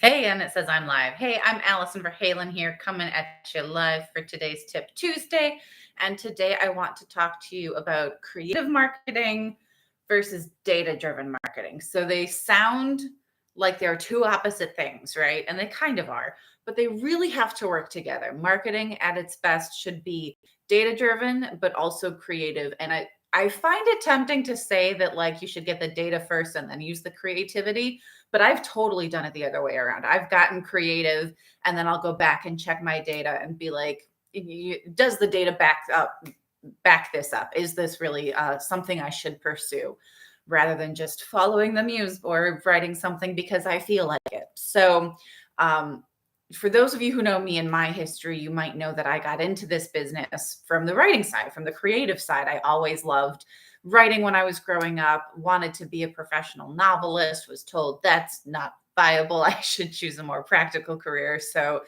Hey, and it says I'm live. Hey, I'm Allison Verhalen here, coming at you live for today's Tip Tuesday. And today I want to talk to you about creative marketing versus data driven marketing. So they sound like they're two opposite things, right? And they kind of are, but they really have to work together. Marketing at its best should be data driven, but also creative. And I find it tempting to say that like you should get the data first and then use the creativity, but I've totally done it the other way around. I've gotten creative and then I'll go back and check my data and be like, does the data back this up? Is this really something I should pursue rather than just following the muse or writing something because I feel like it? So, for those of you who know me and my history, you might know that I got into this business from the writing side, from the creative side. I always loved writing when I was growing up, wanted to be a professional novelist, was told that's not viable. I should choose a more practical career. So,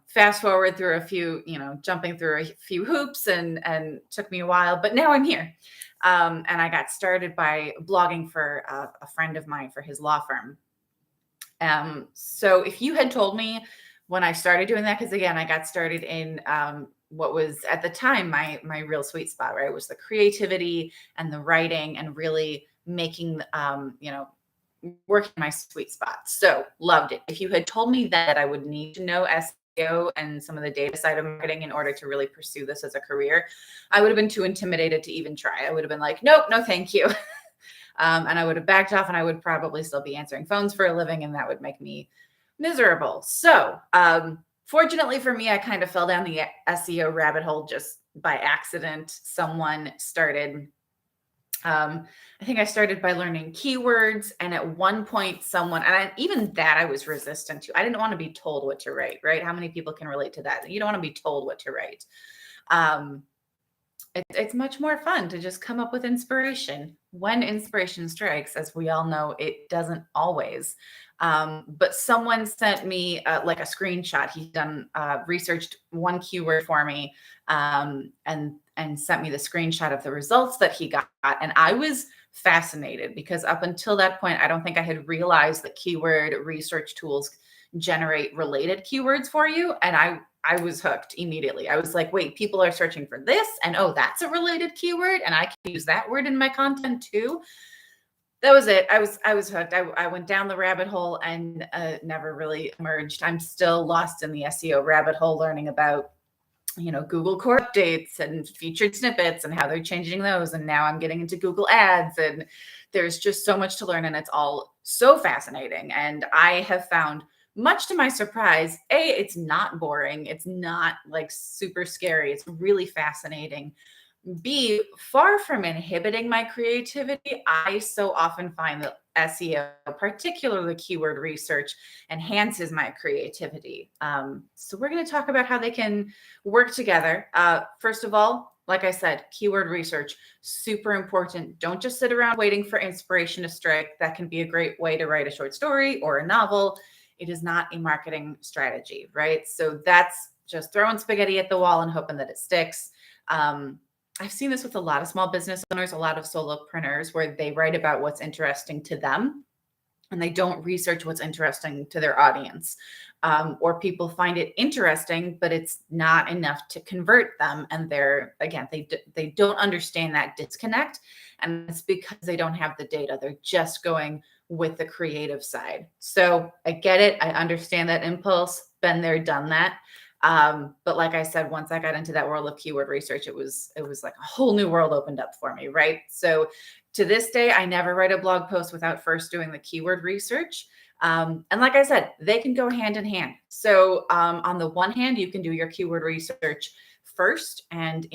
fast forward through a few, jumping through a few hoops and took me a while, but now I'm here. And I got started by blogging for a friend of mine for his law firm. So if you had told me when I started doing that, because again, I got started in what was at the time my real sweet spot, right? Was the creativity and the writing and really making working my sweet spot. So loved it. If you had told me that I would need to know SEO and some of the data side of marketing in order to really pursue this as a career, I would have been too intimidated to even try. I would have been like, nope, no, thank you. And I would have backed off and I would probably still be answering phones for a living and that would make me miserable. So fortunately for me, I kind of fell down the SEO rabbit hole just by accident. Someone started, I think I started by learning keywords. And at one point someone, even that I was resistant to. I didn't want to be told what to write, right? How many people can relate to that? You don't want to be told what to write. It's much more fun to just come up with inspiration when inspiration strikes. As we all know, it doesn't always. But someone sent me like a screenshot. He'd done researched one keyword for me and sent me the screenshot of the results that he got. And I was fascinated because up until that point, I don't think I had realized that keyword research tools generate related keywords for you. And I was hooked immediately. I was like, wait, people are searching for this, and oh, that's a related keyword, and I can use that word in my content too. That was it. I was hooked. I went down the rabbit hole and never really emerged. I'm still lost in the SEO rabbit hole, learning about Google core updates and featured snippets and how they're changing those. And now I'm getting into Google ads, and there's just so much to learn, and it's all so fascinating. And I have found, much to my surprise, it's not boring. It's not like super scary. It's really fascinating. B, far from inhibiting my creativity, I so often find that SEO, particularly keyword research, enhances my creativity. So we're going to talk about how they can work together. First of all, like I said, keyword research, super important. Don't just sit around waiting for inspiration to strike. That can be a great way to write a short story or a novel. It is not a marketing strategy, right? So that's just throwing spaghetti at the wall and hoping that it sticks. I've seen this with a lot of small business owners, a lot of solopreneurs, where they write about what's interesting to them and they don't research what's interesting to their audience. Or people find it interesting, but it's not enough to convert them. And they don't understand that disconnect. And it's because they don't have the data. They're just going with the creative side. So I get it. I understand that impulse. Been there, done that. But like I said, once I got into that world of keyword research, it was like a whole new world opened up for me, right? So to this day, I never write a blog post without first doing the keyword research. And like I said, they can go hand in hand. So on the one hand, you can do your keyword research first. And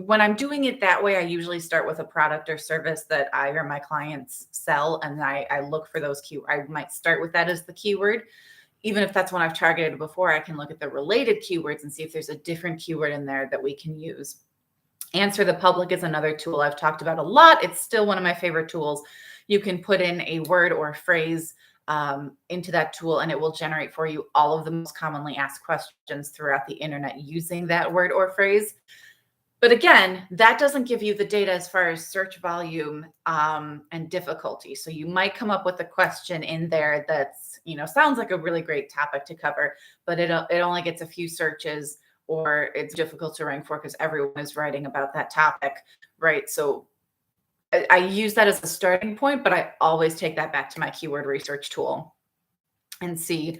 when I'm doing it that way, I usually start with a product or service that I or my clients sell. And I look for those keywords. I might start with that as the keyword. Even if that's one I've targeted before, I can look at the related keywords and see if there's a different keyword in there that we can use. Answer the Public is another tool I've talked about a lot. It's still one of my favorite tools. You can put in a word or a phrase into that tool, and it will generate for you all of the most commonly asked questions throughout the internet using that word or phrase. But again, that doesn't give you the data as far as search volume and difficulty. So you might come up with a question in there that's, sounds like a really great topic to cover, but it only gets a few searches, or it's difficult to rank for because everyone is writing about that topic, right? So I use that as a starting point, but I always take that back to my keyword research tool and see,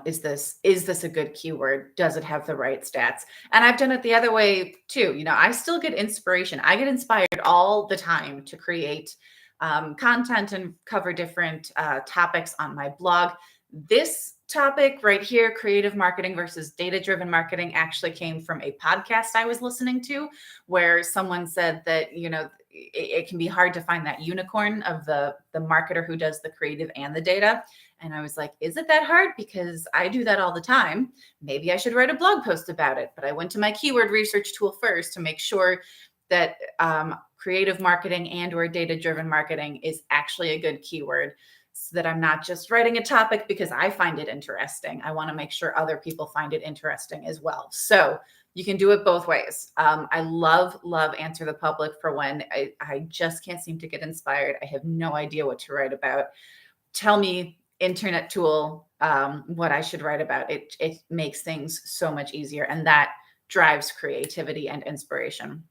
is this a good keyword? Does it have the right stats? And I've done it the other way too. I still get inspiration. I get inspired all the time to create content and cover different topics on my blog. This topic right here, creative marketing versus data-driven marketing, actually came from a podcast I was listening to, where someone said that, it can be hard to find that unicorn of the marketer who does the creative and the data. And I was like, is it that hard? Because I do that all the time. Maybe I should write a blog post about it. But I went to my keyword research tool first to make sure that creative marketing and or data-driven marketing is actually a good keyword, so that I'm not just writing a topic because I find it interesting. I want to make sure other people find it interesting as well. So you can do it both ways. I love Answer the Public for when I just can't seem to get inspired. I have no idea what to write about. Tell me, internet tool, what I should write about. It makes things so much easier, and that drives creativity and inspiration.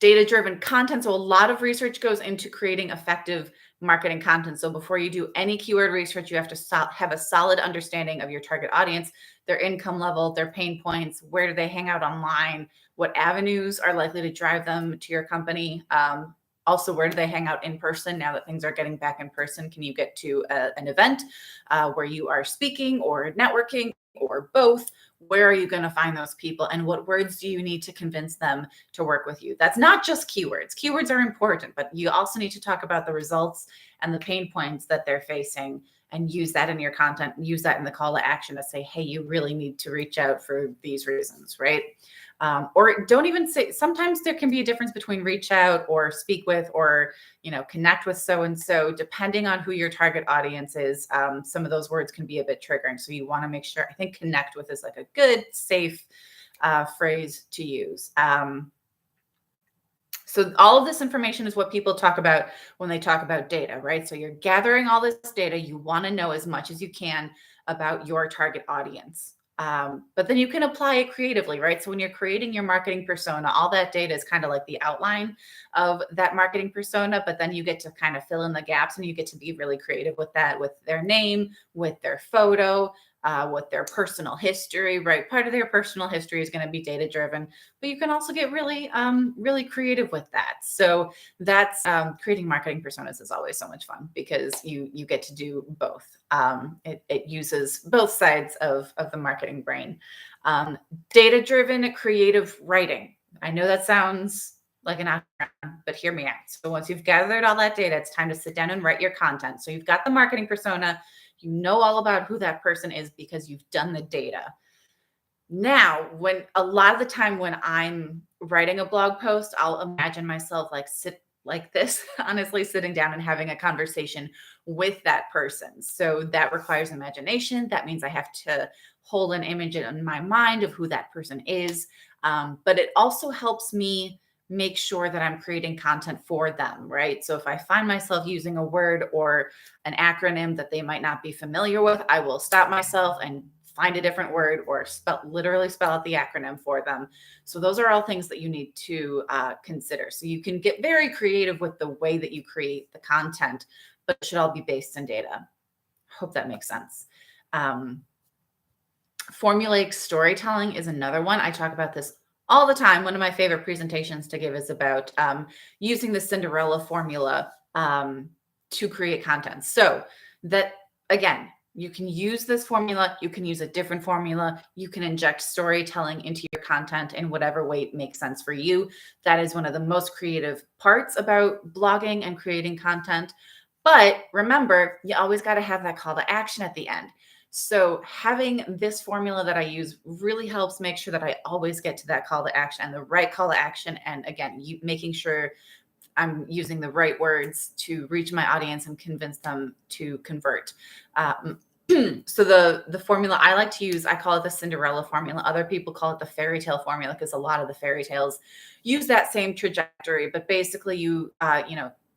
Data-driven content. So a lot of research goes into creating effective marketing content. So before you do any keyword research, you have to have a solid understanding of your target audience, their income level, their pain points, where do they hang out online, what avenues are likely to drive them to your company. Also, where do they hang out in person? Now that things are getting back in person, can you get to an event where you are speaking or networking or both? Where are you going to find those people, and what words do you need to convince them to work with you? That's not just keywords. Keywords are important, but you also need to talk about the results and the pain points that they're facing, and use that in your content, use that in the call to action to say, hey, you really need to reach out for these reasons, right? Or don't even say, sometimes there can be a difference between reach out or speak with or, connect with so-and-so, depending on who your target audience is. Some of those words can be a bit triggering. So you want to make sure, I think connect with is like a good, safe phrase to use. So all of this information is what people talk about when they talk about data, right? So you're gathering all this data. You want to know as much as you can about your target audience. But then you can apply it creatively, right? So when you're creating your marketing persona, all that data is kind of like the outline of that marketing persona, but then you get to kind of fill in the gaps, and you get to be really creative with that, with their name, with their photo, with their personal history, right? Part of their personal history is going to be data driven, but you can also get really, really creative with that. So that's creating marketing personas is always so much fun because you get to do both. It uses both sides of the marketing brain. Data driven creative writing. I know that sounds like an acronym, but hear me out. So once you've gathered all that data, it's time to sit down and write your content. So you've got the marketing persona. You know all about who that person is because you've done the data. Now, when a lot of the time when I'm writing a blog post, I'll imagine myself sit like this, honestly, sitting down and having a conversation with that person. So that requires imagination. That means I have to hold an image in my mind of who that person is. But it also helps me make sure that I'm creating content for them, right? So if I find myself using a word or an acronym that they might not be familiar with, I will stop myself and find a different word or literally spell out the acronym for them. So those are all things that you need to consider. So you can get very creative with the way that you create the content, but it should all be based in data. Hope that makes sense. Formulaic storytelling is another one. I talk about this all the time. One of my favorite presentations to give is about using the Cinderella formula to create content. So that, again, you can use this formula, you can use a different formula, you can inject storytelling into your content in whatever way it makes sense for you. That is one of the most creative parts about blogging and creating content. But remember, you always got to have that call to action at the end. So having this formula that I use really helps make sure that I always get to that call to action and the right call to action. And again, making sure I'm using the right words to reach my audience and convince them to convert. So the formula I like to use, I call it the Cinderella formula. Other people call it the fairy tale formula because a lot of the fairy tales use that same trajectory. But basically,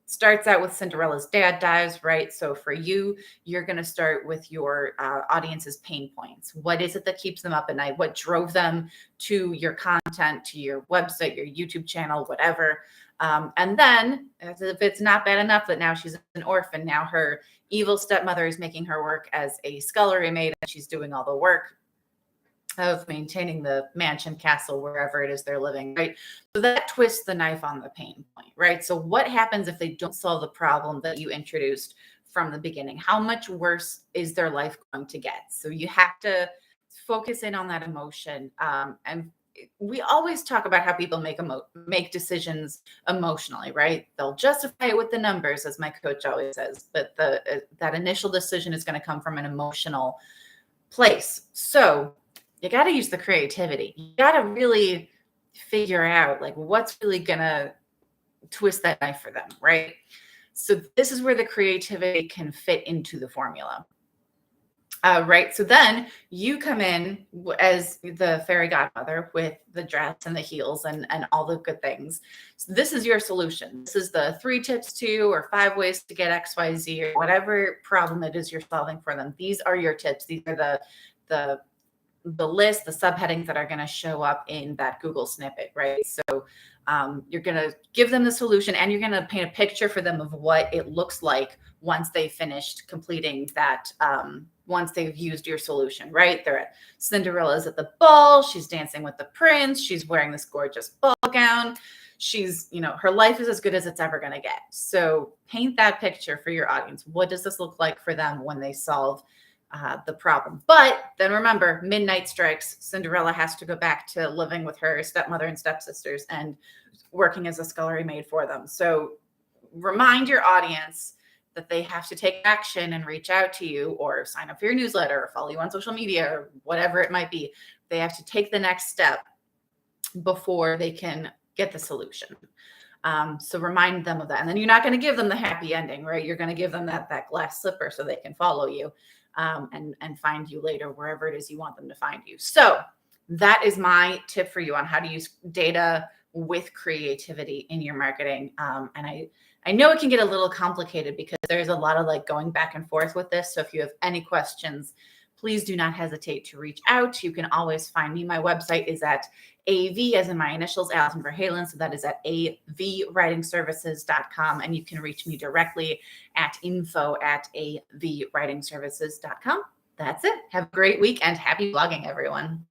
starts out with Cinderella's dad dies, right? So for you, you're going to start with your audience's pain points. What is it that keeps them up at night? What drove them to your content, to your website, your YouTube channel, whatever. And then, as if it's not bad enough that now she's an orphan, now her evil stepmother is making her work as a scullery maid, and she's doing all the work of maintaining the mansion, castle, wherever it is they're living, right? So that twists the knife on the pain point, right? So what happens if they don't solve the problem that you introduced from the beginning? How much worse is their life going to get? So you have to focus in on that emotion. And we always talk about how people make decisions emotionally, right? They'll justify it with the numbers, as my coach always says, but that initial decision is going to come from an emotional place. So you got to use the creativity. You got to really figure out like what's really going to twist that knife for them, right? So this is where the creativity can fit into the formula. Right. So then you come in as the fairy godmother with the dress and the heels and all the good things. So this is your solution. This is the 3 tips to or 5 ways to get XYZ or whatever problem it is you're solving for them. These are your tips. These are the list, the subheadings that are going to show up in that Google snippet, right? So you're going to give them the solution and you're going to paint a picture for them of what it looks like once they finished completing that, once they've used your solution, right? They're at Cinderella's at the ball. She's dancing with the prince. She's wearing this gorgeous ball gown. She's, her life is as good as it's ever going to get. So paint that picture for your audience. What does this look like for them when they solve the problem? But then remember, midnight strikes. Cinderella has to go back to living with her stepmother and stepsisters and working as a scullery maid for them. So remind your audience that they have to take action and reach out to you or sign up for your newsletter or follow you on social media or whatever it might be. They have to take the next step before they can get the solution. So remind them of that. And then you're not going to give them the happy ending, right? You're going to give them that glass slipper so they can follow you and find you later, wherever it is you want them to find you. So that is my tip for you on how to use data with creativity in your marketing. And I know it can get a little complicated because there's a lot of like going back and forth with this. So if you have any questions, please do not hesitate to reach out. You can always find me. My website is at AV, as in my initials, Allison Verhalen. So that is at avwritingservices.com. And you can reach me directly at info@avwritingservices.com. That's it. Have a great week and happy blogging, everyone.